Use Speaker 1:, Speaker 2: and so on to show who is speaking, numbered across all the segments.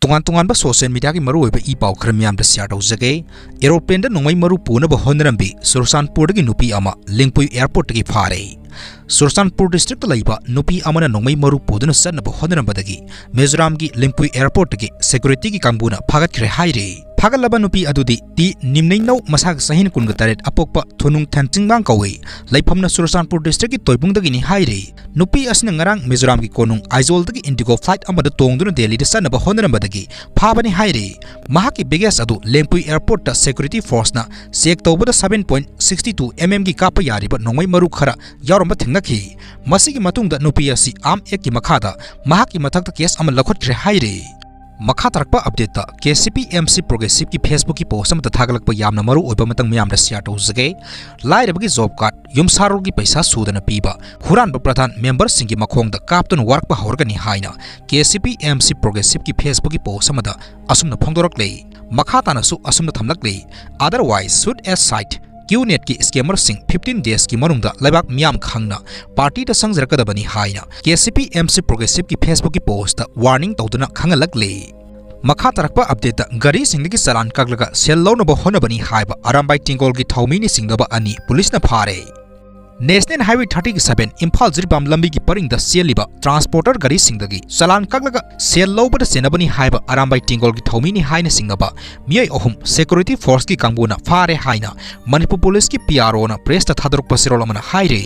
Speaker 1: Tungan social media ki maru oiba ipaw khara miyam da share tawjage Aeroplane Nongmei Maru punaba honrambi Sursanpur dagi nupi ama Lingpui airport dagi phare Sursanpur district laiba nupi amana Nongmei Maru puduna sanaba honrambadagi Mizoram gi Lingpui airport dagi security ki kambuna phagatkhre haire Phagalaba nupi adudi ti nimnainau masak sahin kunga taret apokpa thunung thantingbang kawe laifamna Sursanpur district ki toibung dagi ni haire nupi asina ngarang Mizoram ki konung Aizol dagi Indigo flight amada tongduna Delhi da sanaba honrambadagi phabani haire mahaki biggest adu Lingpui airport ta security force na sek tawbada 7.62 mm gi kapa yariba Nongmei Maru khara yaromba thingnakhi masigi matungda nupi asi am ek ki makhada mahaki mathakta case ama lakhotre haire Makha tarakpa update ta KCP MC progressive ki Facebook ki post amata thagalakpa yamna maru oiba matang miyam da share tawjage lairabagi job card yumsarul gi paisa sudana piba huranba pradhan member singi makhongda kaptun work pa horgani haina KCP MC progressive ki Facebook ki post amada asumna phongdorakle makha tanasu asumna thamlakle otherwise should as site QNet ki scammer sing 15 days ki manungda laibak miyam khangna party ta sangjarakadabani haina KCP MC progressive ki Facebook ki post warning tawduna khangalakle Makha tarakpa update gari singdagi salan kaglaga sel lawnaba honabani haiba Arambai Tingol gi thaumini singdaba ani police na phare National Highway 37 Imphal Jiribam lambi gi paring da seliba transporter gari singdagi salan kaglaga sel lawbada senabani haiba Arambai Tingol gi thaumini haina singaba miyai ohum security force ki kangbuna phare haina Manipur police ki PRO na press ta thadruk pasirol amana haire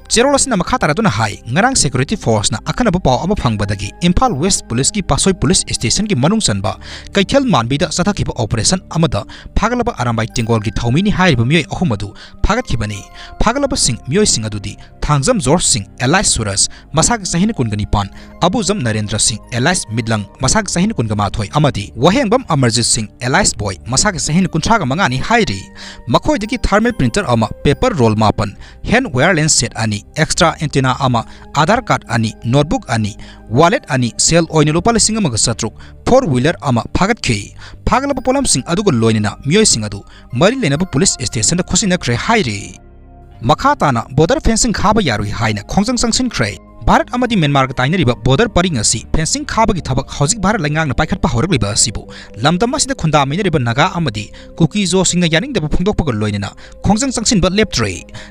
Speaker 1: Cherolasina makhatara duna hai ngarang security force na akana ba paw ama phangbadagi Imphal West police ki Pasoi police station ki manung sanba Kaithel manbida sathakiba operation amada phagalaba Arambai Tingol gi thaumini hairiba miyai ahumadu phagathibani phagalaba sing miyoi sing adudi Thangjam George Singh Elias Suras masak sahin kungani pan Abujam Narendra Singh Elias Midlang masak sahin kungama thoi amadi Wahengbam Amarjit Singh Elias Boy masak sahin kuntraga mangani hairi makhoi dagi thermal printer ama paper roll mapan hand wear lens set ani extra antenna ama Aadhaar card ani notebook ani wallet ani sel oina lupa lising amaga satruk 4-wheeler ama phagat khe phagalaba polam sing adugo loinina miyoi sing adu mari lenaba police station da khosina khre hairi Makhatana border fencing khaba yarui haina khongjang sangsin khre Bharat amadi Myanmar ga tainariba border paring asi fencing khaba gi thabak hojik Bharat langang na paikhat pa horag liba asibu lamdam asida khunda minariba naga amadi Kuki zo singna yaning da phungdok pa loinina khongjang sangsin ba leptre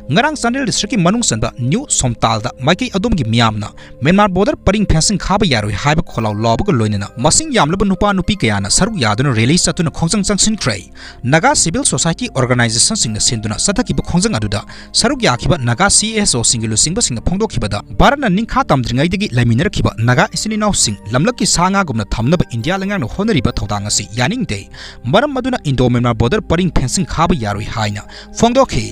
Speaker 1: ngarang Chandel district ki manung sanba New Somtal da maiki adum gi miyamna Myanmar border paring fencing khaba yarui haiba kholaw lob ga loinina masing yamlaba nupa nupi kayana saruk yaduna release atuna khongjang sangsin khre naga civil society organization singna senduna sathaki ba khongjang aduda saruk yakhiba naga CSO singilu singba singna phongdok khibada Bharat na Kha tamdringaidagi laiminarkhiba naga isininaw sing lamlakki sanga gumna thamnaba India langang no honariba thodang asi yaningde maram maduna Indo-Myanmar border paring fencing khaba yaroi haina phongdokhi